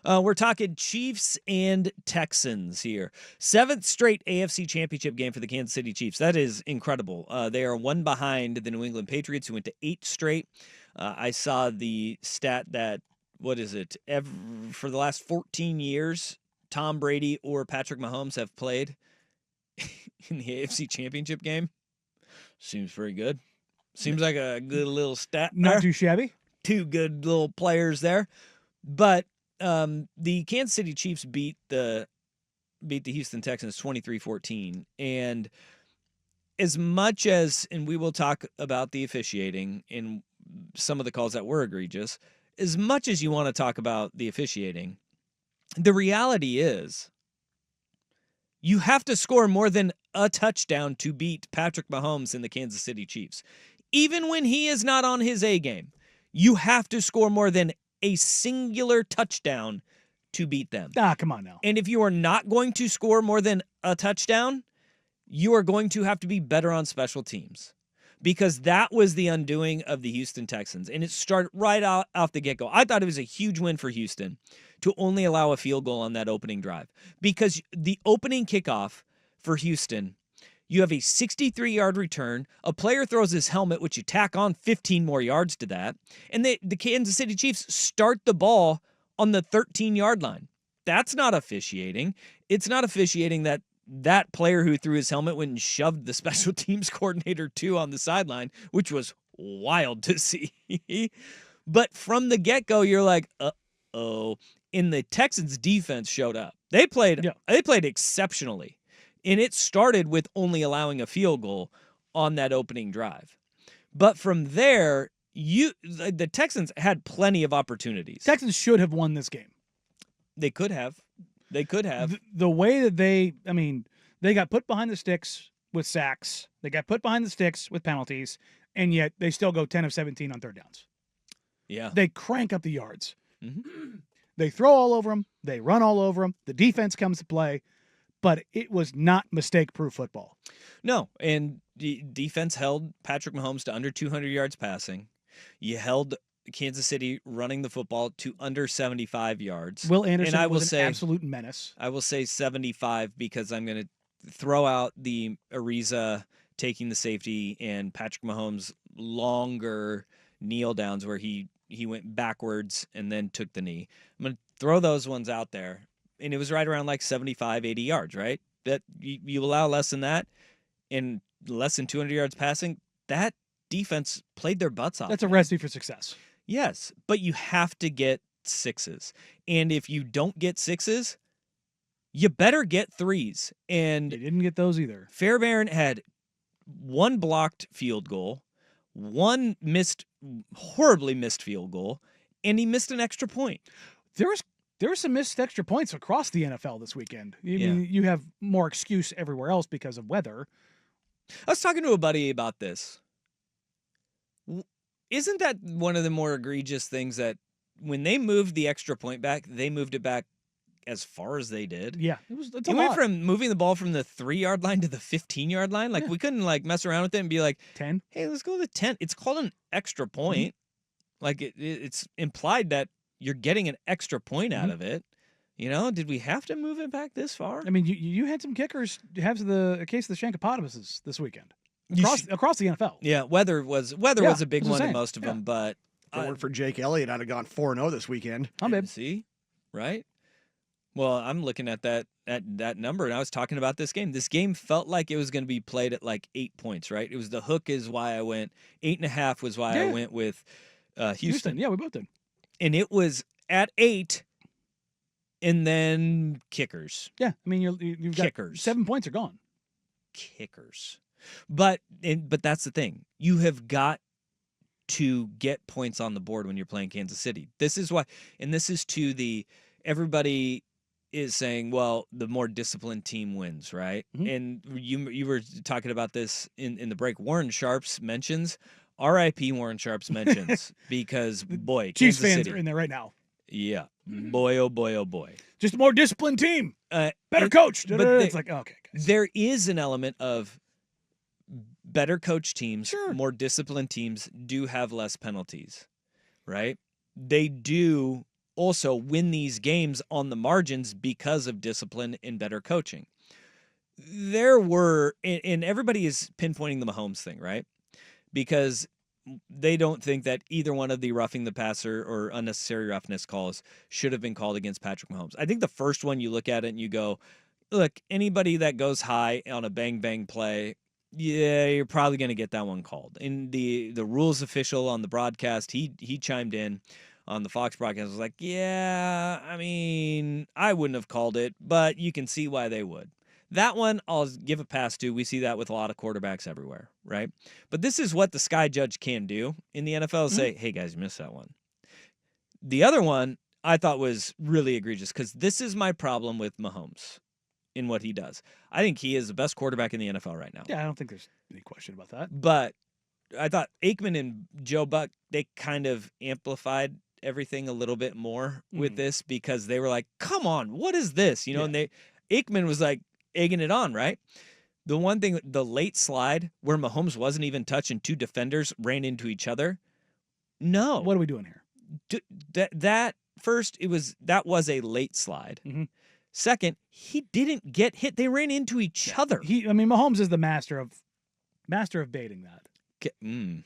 We're talking Chiefs and Texans here. 7th straight AFC Championship game for the Kansas City Chiefs. That is incredible. They are one behind the New England Patriots, who went to 8 straight. I saw the stat that, what is it? For the last 14 years, Tom Brady or Patrick Mahomes have played in the AFC Championship game. Seems very good. Seems like a good little stat there. Not too shabby. 2 good little players there. But the Kansas City Chiefs beat the Houston Texans 23-14. And as much as, and we will talk about the officiating and some of the calls that were egregious, as much as you want to talk about the officiating, the reality is you have to score more than a touchdown to beat Patrick Mahomes and the Kansas City Chiefs. Even when he is not on his A game, you have to score more than a singular touchdown to beat them. Come on now. And if you are not going to score more than a touchdown, you are going to have to be better on special teams, because that was the undoing of the Houston Texans. And it started right off the get-go. I thought it was a huge win for Houston to only allow a field goal on that opening drive, because the opening kickoff for Houston, you have a 63-yard return. A player throws his helmet, which you tack on 15 more yards to that. And the Kansas City Chiefs start the ball on the 13-yard line. That's not officiating. It's not officiating that player who threw his helmet went and shoved the special teams coordinator too on the sideline, which was wild to see. But from the get-go, you're like, uh-oh. And the Texans defense showed up. They played exceptionally. And it started with only allowing a field goal on that opening drive. But from there, the Texans had plenty of opportunities. Texans should have won this game. They could have. They could have. The way that they got put behind the sticks with sacks. They got put behind the sticks with penalties, and yet they still go 10 of 17 on third downs. Yeah. They crank up the yards. Mm-hmm. They throw all over them. They run all over them. The defense comes to play. But it was not mistake-proof football. No, and the defense held Patrick Mahomes to under 200 yards passing. You held Kansas City running the football to under 75 yards. Will Anderson was an absolute menace. I will say 75 because I'm going to throw out the Ariza taking the safety and Patrick Mahomes' longer kneel downs where he went backwards and then took the knee. I'm going to throw those ones out there. And it was right around like 75, 80 yards, right? That you allow less than that and less than 200 yards passing, that defense played their butts off. That's a recipe for success. Yes, but you have to get 6s. And if you don't get 6s, you better get 3s. And they didn't get those either. Fairbairn had 1 blocked field goal, 1 horribly missed field goal, and he missed an extra point. There were some missed extra points across the NFL this weekend. You have more excuse everywhere else because of weather. I was talking to a buddy about this. Isn't that one of the more egregious things that when they moved the extra point back, they moved it back as far as they did? Yeah. It's went from moving the ball from the 3-yard line to the 15-yard line. Like, we couldn't, mess around with it and be like, 10? Hey, let's go to the 10. It's called an extra point. Mm-hmm. Like, it's implied that you're getting an extra point out of it. Did we have to move it back this far? I mean, you had some kickers have a case of the Shankopotamuses this weekend across the NFL. Yeah, weather was a big one in most of them, but if it weren't for Jake Elliott, I'd have gone 4-0 this weekend. See, right? Well, I'm looking at that number, and I was talking about this game. This game felt like it was going to be played at 8 points, right? It was the hook is why I went 8.5 was why I went with Houston. Yeah, we both did. And it was at 8, and then kickers. Yeah, I mean you've got kickers. 7 points are gone. Kickers, but that's the thing. You have got to get points on the board when you're playing Kansas City. This is why, and this is to everybody is saying, well, the more disciplined team wins, right? Mm-hmm. And you were talking about this in the break. Warren Sharp's mentions. R.I.P. Warren Sharp's mentions because, boy, Chiefs Kansas fans City are in there right now. Yeah. Boy, oh boy, oh boy. Just a more disciplined team. Better coach. But it's like, okay, guys. There is an element of better coach teams, more disciplined teams do have less penalties, right? They do also win these games on the margins because of discipline and better coaching. There were, and everybody is pinpointing the Mahomes thing, right? Because they don't think that either one of the roughing the passer or unnecessary roughness calls should have been called against Patrick Mahomes. I think the first one you look at it and you go, look, anybody that goes high on a bang bang play, yeah, you're probably going to get that one called. And the rules official on the broadcast, he chimed in on the Fox broadcast, was like, yeah, I mean, I wouldn't have called it, but you can see why they would. That one I'll give a pass to. We see that with a lot of quarterbacks everywhere, right? But this is what the sky judge can do in the NFL, say, hey, guys, you missed that one. The other one I thought was really egregious because this is my problem with Mahomes in what he does. I think he is the best quarterback in the NFL right now. Yeah, I don't think there's any question about that. But I thought Aikman and Joe Buck, they kind of amplified everything a little bit more with this because they were like, come on, what is this? You know, and Aikman was like, egging it on, right? The one thing, the late slide where Mahomes wasn't even touching, two defenders ran into each other. No. What are we doing here? That first, that was a late slide. Second, he didn't get hit. They ran into each other. Mahomes is the master of baiting that.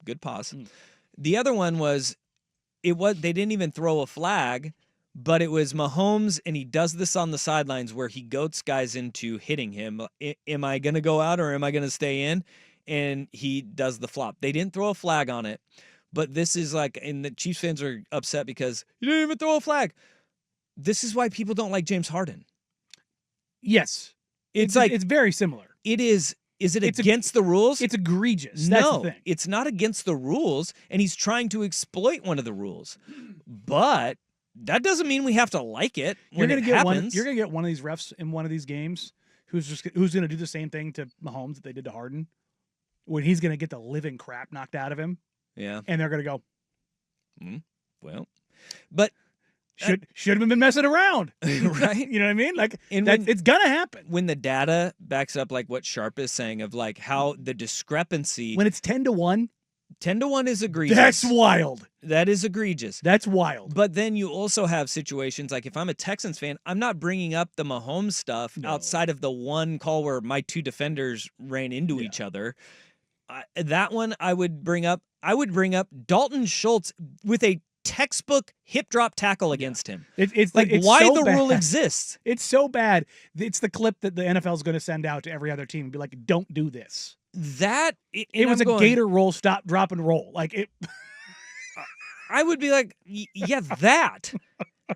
Good pause. The other one was they didn't even throw a flag. But it was Mahomes, and he does this on the sidelines where he goats guys into hitting him. Am I going to go out or am I going to stay in? And he does the flop. They didn't throw a flag on it, but this is like, and the Chiefs fans are upset because you didn't even throw a flag. This is why people don't like James Harden. Yes. It's very similar. It is. Is it against the rules? It's egregious. No, That's the thing. It's not against the rules, and he's trying to exploit one of the rules. But that doesn't mean we have to like it when it happens. You're going to get one of these refs in one of these games who's going to do the same thing to Mahomes that they did to Harden, when he's going to get the living crap knocked out of him. Yeah. And they're going to go, well, but should have been messing around. Right? You know what I mean? Like, it's going to happen. When the data backs up like what Sharp is saying of like how the discrepancy. When it's 10-1. 10-1 is egregious. That's wild. That is egregious. That's wild. But then you also have situations like if I'm a Texans fan, I'm not bringing up the Mahomes stuff outside of the one call where my two defenders ran into each other. That one I would bring up. I would bring up Dalton Schultz with a textbook hip drop tackle against him. It's like it's why so the bad. rule exists. It's so bad. It's the clip that the NFL is going to send out to every other team and be like, don't do this. It was a gator roll, stop, drop, and roll. Like it. I would be like, yeah,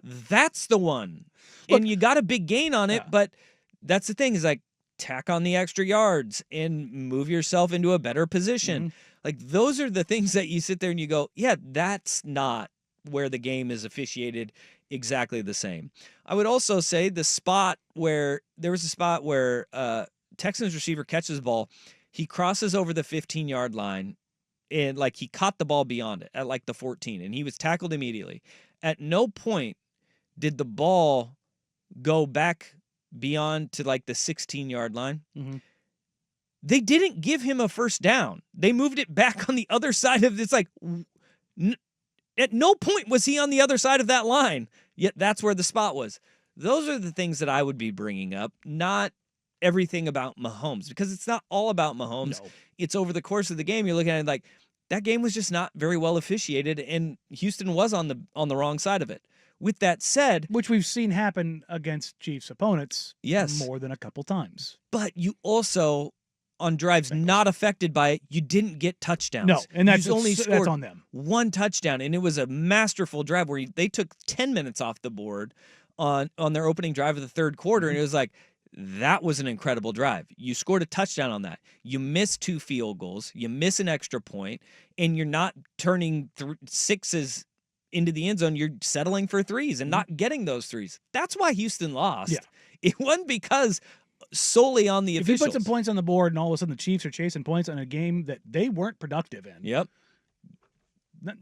that's the one. Look, and you got a big gain on it, but that's the thing is like tack on the extra yards and move yourself into a better position. Like those are the things that you sit there and you go, yeah, that's not where the game is officiated exactly the same. I would also say there was a spot where Texans receiver catches the ball. He crosses over the 15-yard line, and like he caught the ball beyond it at like the 14, and he was tackled immediately. At no point did the ball go back beyond to like the 16-yard line. They didn't give him a first down. They moved it back on the other side of this. Like, at no point was he on the other side of that line, yet that's where the spot was. Those are the things that I would be bringing up, not everything about Mahomes, because it's not all about Mahomes. No. It's over the course of the game. You're looking at it like that game was just not very well officiated, and Houston was on the wrong side of it. With that said, which we've seen happen against Chiefs opponents, yes, more than a couple times. But you also, on drives not affected by it, you didn't get touchdowns. No, and that's on them. One touchdown, and it was a masterful drive where they took 10 minutes off the board on their opening drive of the third quarter, and it was like, that was an incredible drive. You scored a touchdown on that. You missed 2 field goals. You miss an extra point, and you're not turning sixes into the end zone. You're settling for threes and not getting those threes. That's why Houston lost. Yeah. It wasn't because solely on the officials. If you put some points on the board and all of a sudden the Chiefs are chasing points on a game that they weren't productive in. Yep.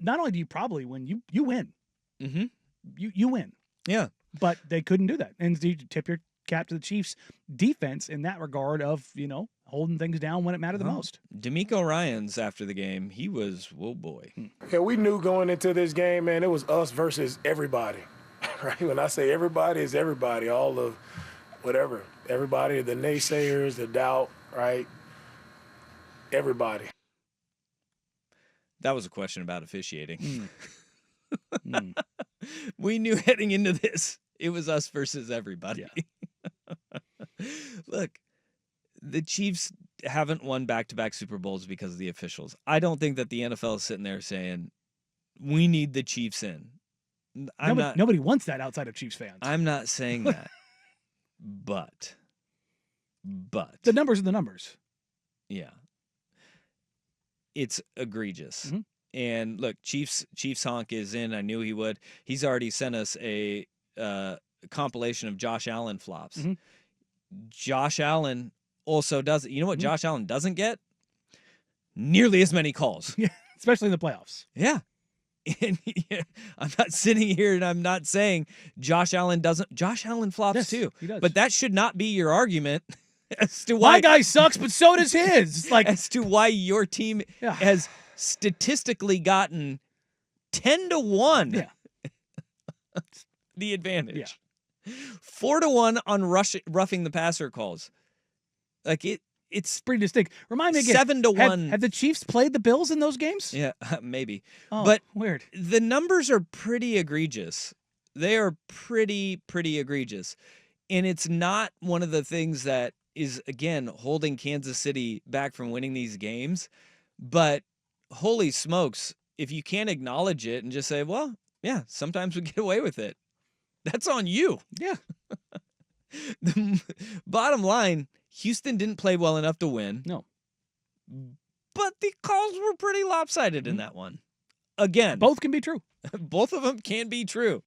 Not only do you probably win, you win. Mm-hmm. You win. Yeah. But they couldn't do that. And you tip your cap to the Chiefs defense in that regard of, holding things down when it mattered the most. D'Amico Ryans after the game, he was, whoa boy. Yeah, we knew going into this game, man, it was us versus everybody. Right? When I say everybody, it's everybody, all of whatever. Everybody, the naysayers, the doubt, right? Everybody. That was a question about officiating. We knew heading into this, it was us versus everybody. Yeah. Look, the Chiefs haven't won back-to-back Super Bowls because of the officials. I don't think that the NFL is sitting there saying, we need the Chiefs in. Nobody wants that outside of Chiefs fans. I'm not saying that. but the numbers are the numbers. Yeah. It's egregious. Mm-hmm. And look, Chiefs Honk is in. I knew he would. He's already sent us a compilation of Josh Allen flops. Mm-hmm. Josh Allen also does. You know what Josh Allen doesn't get? Nearly as many calls. Yeah, especially in the playoffs. Yeah. And I'm not sitting here and I'm not saying Josh Allen doesn't. Josh Allen flops too. He does. But that should not be your argument as to why my guy sucks, but so does his. Like as to why your team has statistically gotten 10-1 the advantage. 4-1 on roughing the passer calls. Like it's pretty distinct. Remind me again. 7-1. Have the Chiefs played the Bills in those games? Yeah, maybe. Oh, but weird. The numbers are pretty egregious. They are pretty egregious. And it's not one of the things that is, again, holding Kansas City back from winning these games. But holy smokes, if you can't acknowledge it and just say, well, yeah, sometimes we get away with it, that's on you. Yeah. The bottom line, Houston didn't play well enough to win. No. But the calls were pretty lopsided in that one. Again. Both can be true. Both of them can be true.